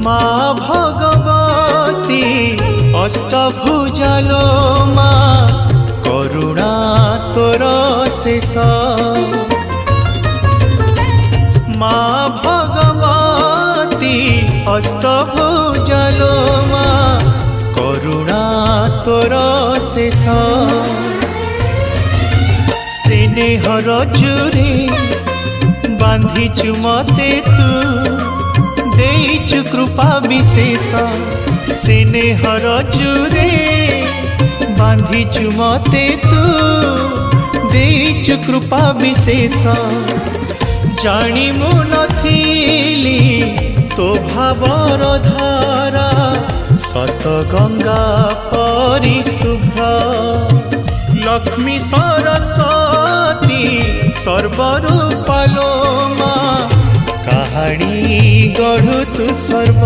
মা ভগবতী অষ্টভুজালো মা করুণা তোর শেষ মা ভগবতী অষ্টভুজালো মা করুণা তোর শেষ স্নেহর জুরে বাঁধিছু মতে তু ଦେଇଛୁ କୃପା ବିଶେଷ ସ୍ନେହର ଜୁରେ ବାନ୍ଧିଛୁ ମତେ ତୁ ଦେଇଛୁ କୃପା ବିଶେଷ ଜାଣି ମୁଁ ନଥିଲି ତୋ ଭାବର ଧାରା ସତ ଗଙ୍ଗା ପରି ଶୁଭ୍ର ଲକ୍ଷ୍ମୀ ସରସ୍ୱତୀ ସର୍ବରୂପାଲୋ ମା କାହାଣୀ ଗଢ଼ୁ ତୁ ସର୍ବ